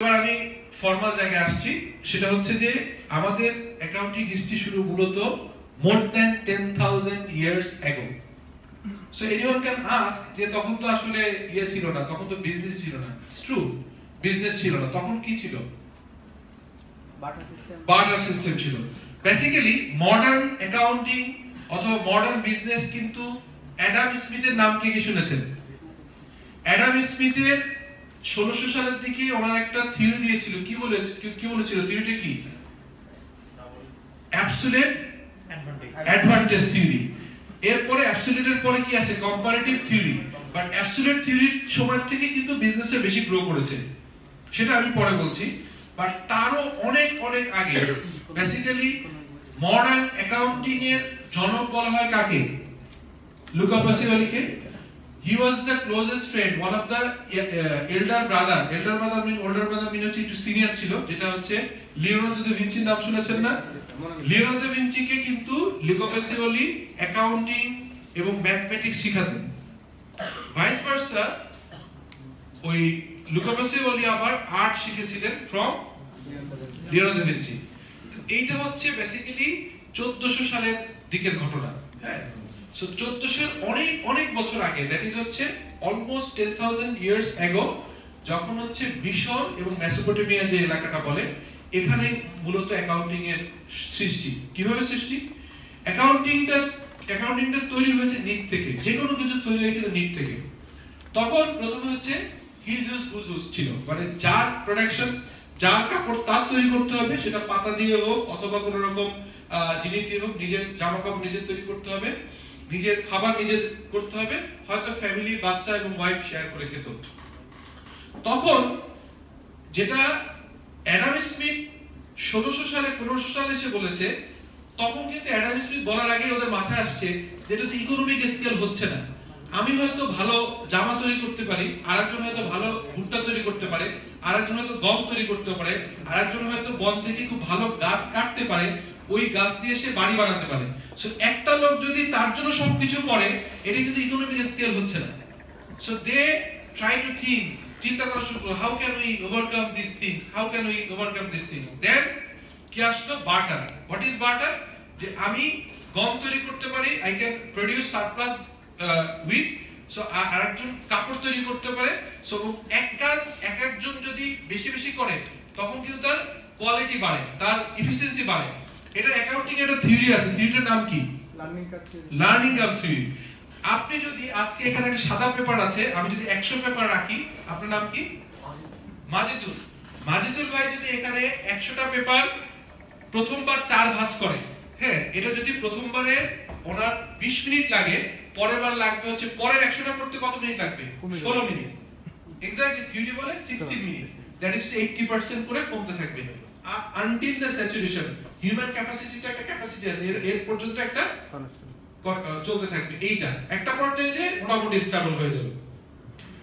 এবার আমি ফর্মাল জায়গায় আসছি, সেটা হচ্ছে যে আমাদের অ্যাকাউন্টিং হিস্ট্রি শুরু মূলত more than 10,000 years ago. So anyone can ask যে তখন তো আসলে ছিল না, তখন তো বিজনেস ছিল না। It's true, বিজনেস ছিল না, তখন কি ছিল? বার্টার সিস্টেম ছিল। বেসিক্যালি মডার্ন অ্যাকাউন্টিং অথবা মডার্ন বিজনেস কিন্তু অ্যাডাম স্মিথের নাম কি শুনেছেন? অ্যাডাম স্মিথের 1600 সালের দিকে ওনার একটা থিওরি দিয়েছিল, কি বলেছিল থিওরিটা কি? Absolute advantage theory. এরপরে অ্যাবসলিউটের পরে কি আছে? Comparative theory. বাট অ্যাবসলিউট থিওরির সময় থেকে কিন্তু বিজনেসে বেশি গ্রো করেছে, সেটা আমি পরে বলছি। বাট তারও অনেক অনেক আগে বেসিক্যালি মডার্ন অ্যাকাউন্টিং এর জনক বলা হয় কাকে? Luka পাসিওলিকে। He was the closest friend, one of the elder brother mean হচ্ছে একটু সিনিয়র ছিল, যেটা হচ্ছে লিওনার্দো দা ভিঞ্চির নাম শুনেছেন না? লিওনার্দো দা ভিঞ্চিকে কিন্তু লুকা পাসিওলি অ্যাকাউন্টিং এবং ম্যাথমেটিক্স শিখাতেন। ভাইস ভার্সা ওই লুকা পাসিওলি আবার আর্ট শিখেছিলেন ফ্রম লিওনার্দো দা ভিঞ্চি। এইটা হচ্ছে বেসিক্যালি 1400 সালের দিকের ঘটনা। হ্যাঁ, সো 1400 অনেক অনেক বছর আগে, দ্যাট ইজ হচ্ছে অলমোস্ট 10,000 ইয়ার্স অ্যাগো, যখন হচ্ছে মিশর এবং মেসোপটেমিয়া যে এলাকাটা বলে, এখানে মূলত অ্যাকাউন্টিং এর সৃষ্টি। কিভাবে সৃষ্টি? অ্যাকাউন্টিংটা তৈরি হয়েছে নিট থেকে, যে কোনো কিছু তৈরি হয়ে গেলে নিট থেকে। তখন প্রথমে হচ্ছে হিজুস হুজুস ছিল, মানে যার প্রোডাকশন, যার কাপড় তার তৈরি করতে হবে, সেটা পাতা দিয়ে হোক অথবা কোনো রকম জিনিস দিয়ে হোক, নিজের জামা কাপড় নিজের তৈরি করতে হবে, নিজের খাবার নিজের করতে হবে, হয়তো ফ্যামিলি, বাচ্চা এবং ওয়াইফ শেয়ার করে খেত। তখন যেটা অ্যাডাম স্মিথ 1600 সালে 1500 সালে এসে বলেছে, তখন কিন্তু অ্যাডাম স্মিথ বলার আগে ওদের মাথায় আসছে যেটা তো ইকোনমিক স্কেল হচ্ছে না। আমি হয়তো ভালো জামা তৈরি করতে পারি, আরেকজন হয়তো ভালো ভুট্টা তৈরি করতে পারে, আরেকজন হয়তো গম তৈরি করতে পারে, আরেকজন হয়তো বন থেকে খুব ভালো গাছ কাটতে পারে, ওই গাছ দিয়ে সে বাড়ি বানাতে পারে। সো একটা লোক যদি তার জন্য সবকিছু করে, এটা কিন্তু ইকোনমিক স্কেল হচ্ছে না। So they try to think, চিন্তা করা শুরু করলো, how can we overcome this things, how can we overcome this things. Then কি আসলো? বার্টার। What is barter? যে আমি গম তৈরি করতে পারি, I can produce surplus with, so আরেকজন কাপড় তৈরি করতে পারে। সো এক কাজ একজন যদি বেশি বেশি করে, তখন কিন্তু তার কোয়ালিটি বাড়ে, তার এফিসিয়েন্সি বাড়ে। এটা অ্যাকাউন্টিং এর একটা থিওরি আছে, থিওরিটার নাম কি? Learning curve theory. আপনি যদি আজকে এখানে একটা সাদা পেপার আছে, আমি যদি 100 পেপার রাখি, আপনার নাম কি? মাজিদুল। মাজিদুল ভাই যদি এখানে 100টা পেপার প্রথমবার 4 ভাঁজ করে, হ্যাঁ, এটা যদি প্রথমবারে ওনার 20 মিনিট লাগে, পরের বার লাগবে হচ্ছে, পরের 100টা করতে কত মিনিট লাগবে? 16 মিনিট। এক্স্যাক্টলি থিওরি বলে 16 মিনিট, দ্যাট ইজ 80% করে কমতে থাকবে আনটিল দ্য স্যাচুরেশন। হিউম্যান ক্যাপাসিটিটা একটা ক্যাপাসিটি আছে, এর পর্যন্ত একটা চলতে থাকবে। এইটা একটা পর্যায়ে যে মোটামুটি স্টেবল হয়ে যাবে।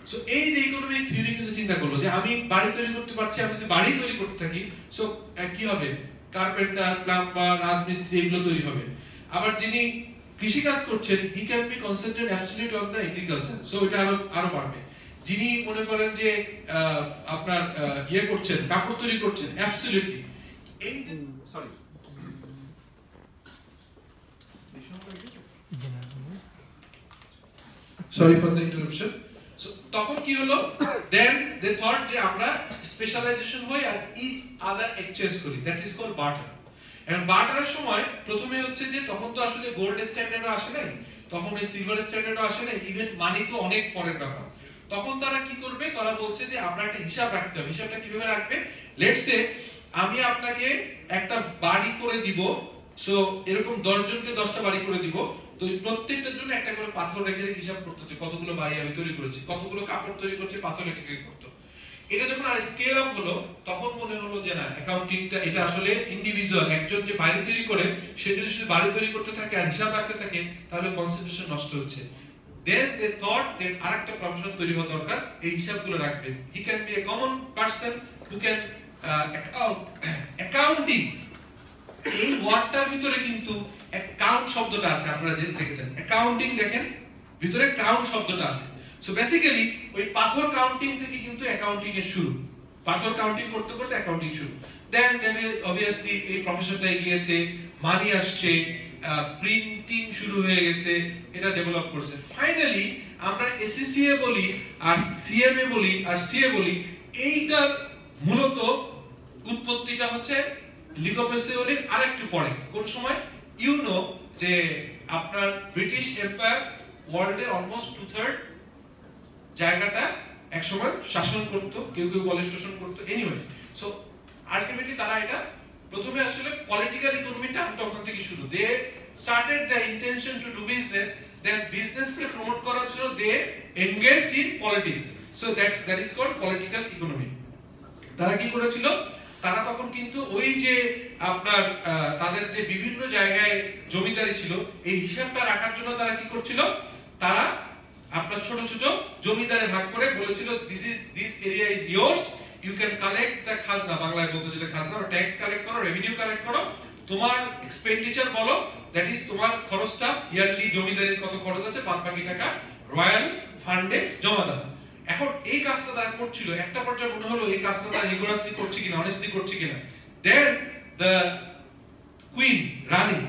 সো এই যে ইকোনমিক থিওরি কিন্তু চিন্তা করলো যে আমি বাড়ি তৈরি করতে পারছি, আমি যদি বাড়ি তৈরি করতে থাকি, সো কি হবে? কার্পেন্টার, প্লাম্বার, রাজমিস্ত্রি এগুলো তৈরি হবে। আবার যিনি কৃষি কাজ করছেন, he can be concentrate absolute on the agriculture, so এটা আরো বাড়বে। যিনি মনে করেন যে আপনার ইয়ে করছেন, কাপড় তৈরি করছেন, অ্যাবসলিউটলি এই sorry for the interruption. So তখন কি হলো? দেন দে থট যে আমরা স্পেশালাইজেশন হই আর ইচ আদার এক্সচেঞ্জ করি, দ্যাট ইজ কল্ড বার্টার। এবং বার্টারের সময় প্রথমে হচ্ছে যে তখন তো আসলে গোল্ড স্ট্যান্ডার্ডও আসে নাই, তখন এই সিলভার স্ট্যান্ডার্ডও আসে নাই, ইভেন মানি তো অনেক পরের ব্যাপার। তখন তারা কি করবে? তারা বলছে যে আমরা একটা হিসাব রাখতে হবে। হিসাবটা কিভাবে রাখবে? লেটস সে আমি আপনাকে একটা বাড়ি করে দিব, সো এরকম 10 জনকে 10টা বাড়ি করে দিব, তো প্রত্যেকটার জন্য একটা করে পাথর রেখে হিসাব করতে হচ্ছে, কতগুলো বাড়ি আমি তৈরি করেছি, কতগুলো কাপড় তৈরি করছি, পাথর রেখে করতে। এটা যখন আর স্কেল আপ হলো, তখন মনে হলো যে না, অ্যাকাউন্টিংটা এটা আসলে ইন্ডিভিজুয়াল, একজন যে বাড়ি তৈরি করে, সে যদি শুধু বাড়ি তৈরি করতে থাকে আর হিসাব রাখতে থাকে, তাহলে কনসেন্ট্রেশন নষ্ট হচ্ছে। Then they thought that আরেকটা প্রফেশন তৈরি হওয়া দরকার, এই হিসাবগুলো রাখবে। He can be a common person who can accounting। এই ওয়ার্ডটার ভিতরে কিন্তু অ্যাকাউন্ট শব্দটা আছে, আপনারা যে দেখেছেন অ্যাকাউন্টিং, দেখেন ভিতরে কাউন্ট শব্দটা আছে। সো বেসিক্যালি ওই পাথর কাউন্টিং থেকে কিন্তু অ্যাকাউন্টিং এর শুরু। পাথর কাউন্টিং করতে করতে অ্যাকাউন্টিং শুরু। দেন অবভিয়াসলি এই প্রফেশনটা এগিয়েছে, মানি আসছে, প্রিন্টিং শুরু হয়ে গেছে, এটা ডেভেলপ করছে। ফাইনালি আমরা এসসিসিএ বলি আর সিএমএ বলি আর সিএ বলি, এইটার মূলত উৎপত্তিটা হচ্ছে লিগ অফ এসএসি আরেকটু পরে। কোন সময়? যে আপনার ব্রিটিশ এম্পায়ার ওয়ার্ল্ডের অলমোস্ট 2/3 জায়গাটা একসময় শাসন করত, কেউ কেউ বলে শোষণ করত। এনিওয়ে, সো আলটিমেটলি তারা এটা প্রথমে আসলে পলিটিক্যাল ইকোনমিটা তখন থেকে শুরু। They started the intention to do business, then বিজনেসকে প্রমোট করার জন্য they engaged in politics. So that is called political economy. তারা কি করেছিল? তারা তখন কিন্তু ওই যে আপনার তাদের যে বিভিন্ন জায়গায় জমিদারি ছিল, এই হিসাবটা রাখার জন্য তারা কি করছিল? তারা আপনার ছোট ছোট জমিদারে ভাগ করে বলেছিল this area is yours, you can collect the খাজনা, বাংলায় বলতে যেটা খাজনা, ট্যাক্স কালেক্ট করো, রেভিনিউ কালেক্ট করো, তোমার এক্সপেন্ডিচার বলো, দ্যাট ইজ তোমার খরচটা, ইয়ারলি জমিদারির কত খরচ আছে, বাদ বাকি টাকা রয়্যাল ফান্ডে জমা দাও। এখন এই কাজটা তারা করছিল, একটা পর্যায়ে মনে হলো এই কাজটা তারা রিগোরাসলি করছে কিনা, অনেস্টলি করছে কিনা। দেন দ্য কুইন, রানী,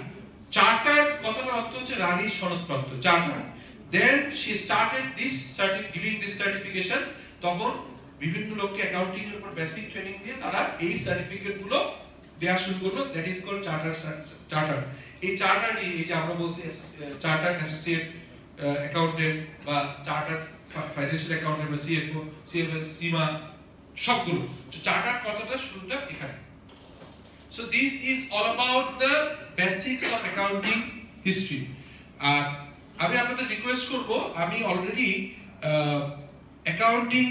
চার্টার, কথাটার অর্থ হচ্ছে রানীর সনদপ্রাপ্ত, charter. Then she started giving this certification. তখন বিভিন্ন লোককে অ্যাকাউন্টিং এর উপর বেসিক ট্রেনিং দিয়ে তারা এই সার্টিফিকেট গুলো দেয়া শুরু করলো। That is called charter. এই চার্টারটি, এই যে আমরা বলছি চার্টার অ্যাসোসিয়েট অ্যাকাউন্টেন্ট বা চার্টার ফাইন্যান্সিয়াল অ্যাকাউন্টেন্ট বা সিএফও, সিমা, সবগুলো চার্টার কথাটা শুরুটা এখানে। So this is all about the basics of accounting history. আর আমি আপনাদের রিকোয়েস্ট করব, আমি অলরেডি অ্যাকাউন্টিং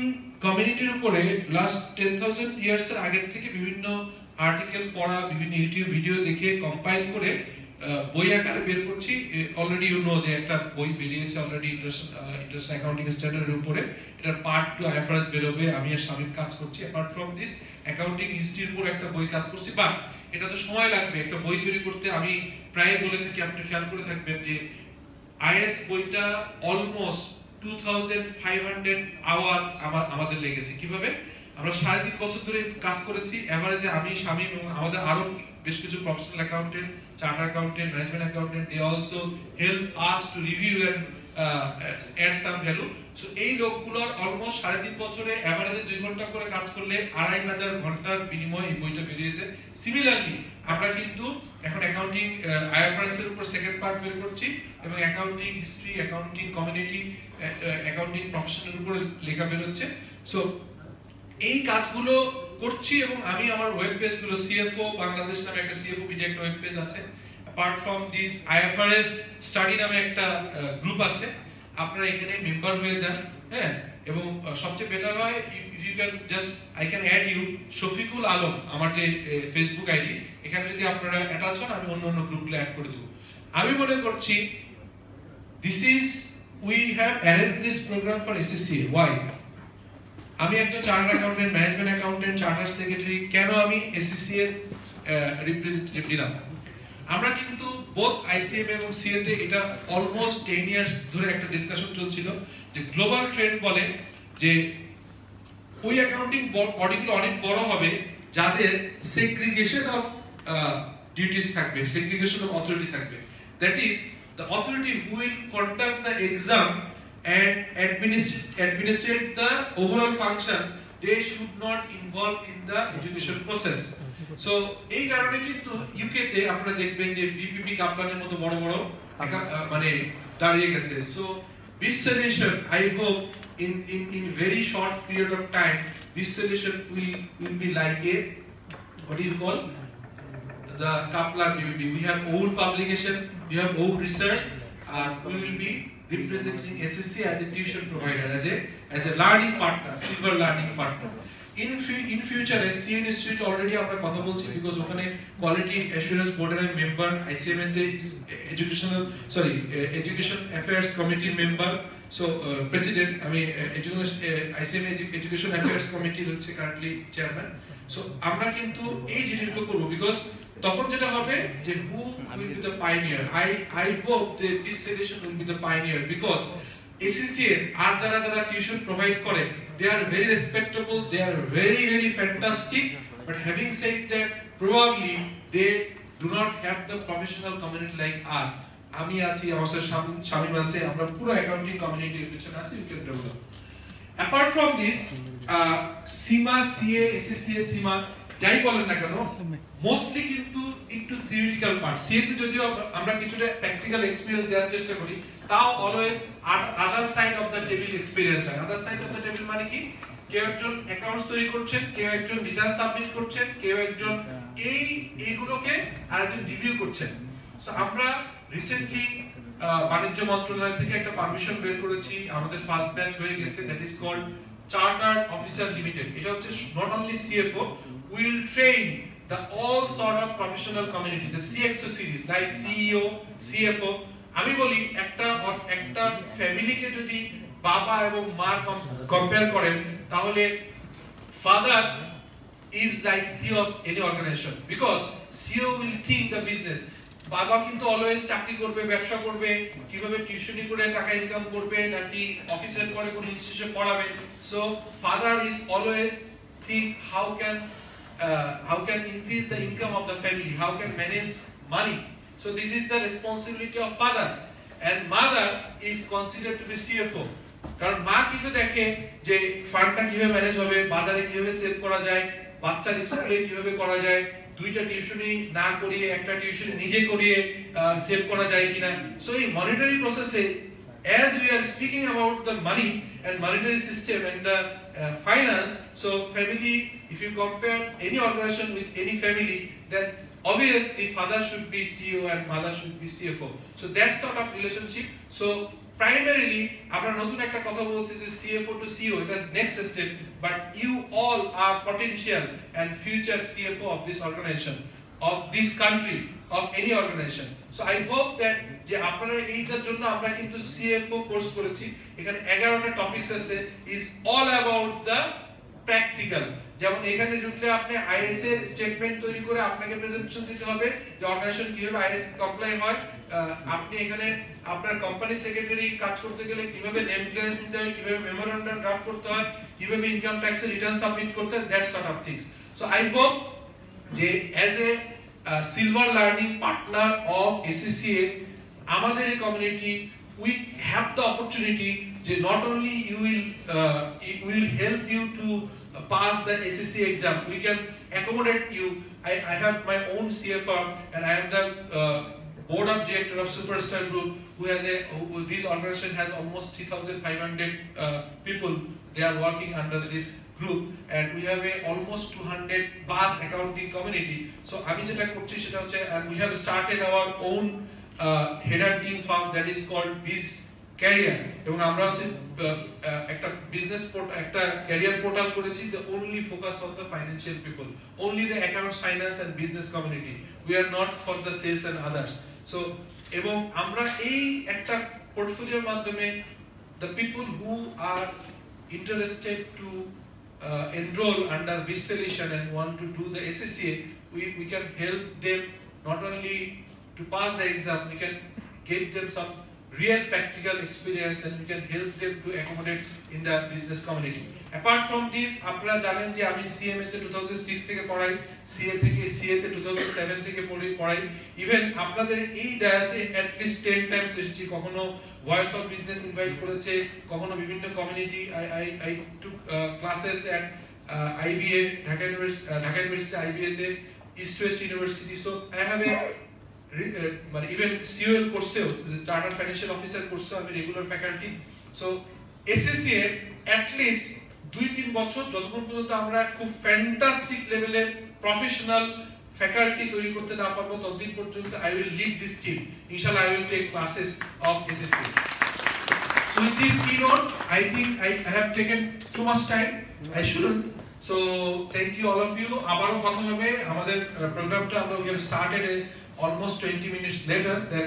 কমিউনিটির উপরে লাস্ট 10,000 ইয়ার্স এর আগে থেকে বিভিন্ন আর্টিকেল পড়া, বিভিন্ন ইউটিউব ভিডিও দেখে কম্পাইল করে বই আকারে বের করছি। অলরেডি যে একটা বই বেরিয়েছে অলরেডি ইন্টারন্যাশনাল অ্যাকাউন্টিং স্ট্যান্ডার্ডের উপরে, এটার পার্ট 2 আইএফআরএস বেরোবে। আমি আর শামিম কাজ করছি। অ্যাপার্ট ফ্রম দিস অ্যাকাউন্টিং হিস্ট্রির উপর একটা বই কাজ করছি, বাট এটা তো সময় লাগবে একটা বই তৈরি করতে। আমি প্রায় বলে থাকি, আপনি খেয়াল করে থাকবেন যে আইএস বইটা অলমোস্ট 2500 আওয়ার আমাদের লেগেছে। কিভাবে? আমরা 3.5 বছর ধরে কাজ করেছি। এভারেজে আমি, শামিম এবং আমাদের আরো বেশ কিছু professional accountant, charter accountant, management accountant, they also help us to review and add some value. So এই লোকগুলোর অলমোস্ট 3.5 বছরে এভারেজে 2 ঘন্টা করে কাজ করলে 2500 ঘন্টার বিনিময়ে এই বইটা বেরিয়েছে। সিমিলারলি আমরা কিন্তু এখন অ্যাকাউন্টিং আইএফআরএস এর উপর সেকেন্ড পার্ট বের করছি এবং accounting history, accounting community, accounting প্রফেশনের উপর লেখা বের হচ্ছে। সো এই কাজগুলো করছি এবং আমি আমার ওয়েব পেজগুলো, সিএফও বাংলাদেশ নামে একটা সিএফও পিডি একটা ওয়েব পেজ আছে। Apart from this IFRS study নামে একটা গ্রুপ আছে, আপনারা এখানে মেম্বার হয়ে যান। হ্যাঁ, এবং সবচেয়ে বেটার হয় if you can just I can add you, Shafiqul Alam আমার যে ফেসবুক আইডি, এখানে যদি আপনারা অ্যাটাচ হন আমি অন্য গ্রুপগুলো অ্যাড করে দেব। আমি মনে করছি we have arranged this program for SCCA. Why? আমি একটা chartered accountant, management accountant, charter secretary, কেন আমি SCCA রিপ্রেজেন্টেটিভ নিলাম? আমরা কিন্তু বোথ আইসিএম এবং সিএ তে এটা অলমোস্ট 10 ইয়ার্স ধরে একটা ডিসকাশন চলছিল যে গ্লোবাল ট্রেন্ড বলে যে ওই অ্যাকাউন্টিং বডিগুলো অনেক বড় হবে যাদের সেগ্রিগেশন অফ ডিউটিস থাকবে, সেগ্রিগেশন অফ অথরিটি থাকবে। That is the authority who will conduct the exam and administrate the overall function, they should not involve in the education process. So এই কারণে কিন্তু ইউকে তে আপনারা দেখবেন যে বিপিপি কাপলানের মতো বড় বড় মানে দাঁড়িয়ে গেছে। So this solution I hope in very short period of time this solution will be like a what is called the Kaplan BPP. We have own publication, we have own research, and we will be representing SSC as a tuition provider, as a learning partner, silver learning partner. In future, SCN Institute already আমরা কথা বলছি because ওখানে quality assurance বোর্ডের আমি member, আইসিএমএ তে education affairs কমিটির member, so president, আমি আইসিএমএ education affairs কমিটির হচ্ছে কারেন্টলি চেয়ারম্যান। সো আমরা কিন্তু এই জিনিসগুলো করব বিকজ তখন যেটা হবে যে who will be the pioneer. I hope that this solution will be the pioneer because SCCA আর যারা টিউশন প্রোভাইড করে they are very respectable, they are very fantastic, but having said that, probably they do not have the professional community like us. আমি আছি, আমার সাথে শামিম আছে, আমরা পুরো accounting কমিউনিটির পিছনে আছি, we can develop. Apart from this, CIMA, CA, SSCA, CIMA যাই বলেন না কেন, মোস্টলি কিন্তু একটু থিওরিটিক্যাল পার্ট। সিএতে যদিও আমরা কিছুটা প্র্যাকটিক্যাল এক্সপেরিয়েন্স দেওয়ার চেষ্টা করি, তাও always other side of the table experience হয়। Other side of the table মানে কি, কেউ একজন অ্যাকাউন্টস তৈরি করছেন, কেউ একজন রিটার্ন সাবমিট করছেন, কেউ একজন এইগুলোকে আরেকজন রিভিউ করছেন। সো আমরা রিসেন্টলি বাণিজ্য মন্ত্রণালয় থেকে একটা পারমিশন বের করেছি, আমাদের ফার্স্ট ব্যাচ হয়ে গেছে, that is called chartered officer limited. এটা হচ্ছে not only CFO, we will train the all sort of professional community, the CXO series like CEO, CFO. আমি বলি একটা ফ্যামিলিকে যদি বাবা এবং মা কম্পেয়ার করেন, তাহলে father is like CEO of any organization, because CEO will think the business. বাবা কিন্তু অলওয়েজ চাকরি করবে, ব্যবসা করবে, কিভাবে টিউশনি করে টাকা ইনকাম করবে, নাকি অফিসের পরে কোন ইনস্টিটিউশনে পড়াবে। So father is always think how can increase the income of the family, how can manage money. So this is the responsibility of father, and mother is considered to be CFO. কারণ মা কিন্তু দেখে যে ফান্ডটা কিভাবে manage হবে, বাজারে কিভাবে save করা যায়, বাচ্চার স্কুলে কিভাবে করা যায়, দুইটা টিউশনি না করিয়ে একটা টিউশনি নিজে করিয়ে সেভ করা যায় কিনা। সো এই মনিটারি প্রসেসে, as we are speaking about the money and monetary system and the finance, so family, if you compare any organization with any family, then obviously father should be CEO and mother should be CFO. So that sort of relationship. So primarily আমরা নতুন একটা কথা বলছি যে CFO to CEO, এটা next step, but you all are potential and future CFO of this organization, of this country, of any organization. So I hope that যে আপনারা এইটার জন্য আমরা কিন্তু CFO কোর্স করেছি, এখানে 11টা টপিকস আছে, is all about the practical. যেমন এখানে ঢুকলে আপনি আইএস এর স্টেটমেন্ট তৈরি করে আপনাকে প্রেজেন্টেশন দিতে হবে যে অর্গানাইজেশন কিভাবে আইএস কমপ্লাই হয়, আপনি এখানে আপনার কোম্পানি সেক্রেটারি কাজ করতে গেলে কিভাবে নেম ক্লিয়ারেন্স নিতে হয়, কিভাবে মেমোরেন্ডাম ড্রাফট করতে হয়, কিভাবে ইনকাম ট্যাক্সের রিটার্ন সাবমিট করতে হয়, that sort of things. So I hope যে as a silver learning partner of SSCA, আমাদের এই community, we have the opportunity যে not only we will help you to pass the SSC exam, we can accommodate you. I have my own CFR and I am the board of director of Superstar Group, this organization has almost 3,500 people. They are working under this group, and we have almost 200 plus accounting community. So আমি যেটা করছি সেটা হচ্ছে, and we have started our own headhunting firm that is called Biz Career, এবং আমরা হচ্ছে একটা business একটা ক্যারিয়ার পোর্টাল করেছি, the only focus on the financial people, only the accounts, finance and business community. We are not for the sales and others. So এবং আমরা এই একটা পোর্টফোলিওর মাধ্যমে the people who are interested to enroll under Biz Solution and want to do the SSCA, we can help them not only to pass the exam, we can give them some real practical experience and we can help them to accommodate in the business community. Apart from this, আপনারা জানেন যে আমি CMA তে 2006 থেকে পড়াই, CA তে 2007 থেকে পড়াই। ইভেন আপনাদের এই ডায়াসে at least 10 times এসেছি, কখনো ভয়েস অফ বিজনেস ইনভাইট করেছে, কখনো বিভিন্ন community I took classes at IBA, Dhaka university, IBA তে, East West University. So I have a মানে ইভেন সিওএল কোর্সেও, চার্টার্ড ফাইন্যান্সিয়াল অফিসার কোর্সেও আমি রেগুলার ফ্যাকাল্টি। সো এসএসসি এর অ্যাট লিস্ট 2-3 বছর যতক্ষণ পর্যন্ত আমরা খুব ফ্যান্টাস্টিক লেভেলের প্রফেশনাল ফ্যাকাল্টি তৈরি করতে না পারবো, ততদিন পর্যন্ত I will lead this team. ইনশাআল্লাহ I will take classes of SSC. So with this keynote, I think I have taken too much time. I shouldn't. So thank you all of you. আবারও কথা হবে। আমাদের প্রোগ্রামটা আমরা we have started almost 20 minutes later than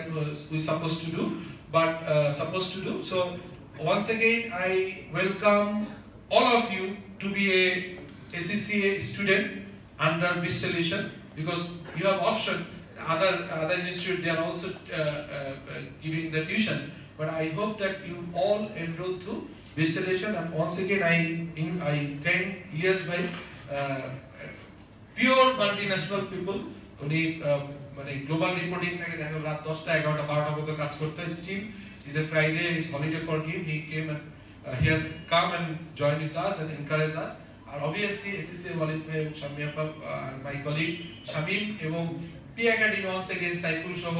we supposed to do. So once again I welcome all of you to be a SCCA student under Biz Solution, because you have option. Other institute, they are also giving the tuition, but I hope that you all enroll to this selection. And once again, I thank Ilyas bhai, pure multinational people. উনি মানে global reporting থেকে দেখো রাত 10টা 11টা 12টা পর্যন্ত কাজ করতে হয় still is a Friday is holiday for him. He came and he has come and joined with us and encouraged us. And obviously SCCA Walid bhai এবং Shami appa, my colleague Shamim এবং P Academy once again Saiful সহ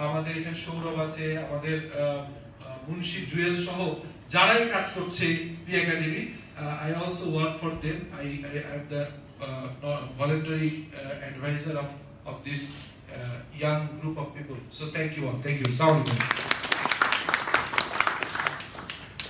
আমাদের এখানে সৌরভ আছে আমাদের মুন্সি জুয়েল সহ যারাই কাজ করছে P Academy. I also work for them. I am the voluntary advisor of this young group of people. So thank you all. Thank you. Assalamu alaikum.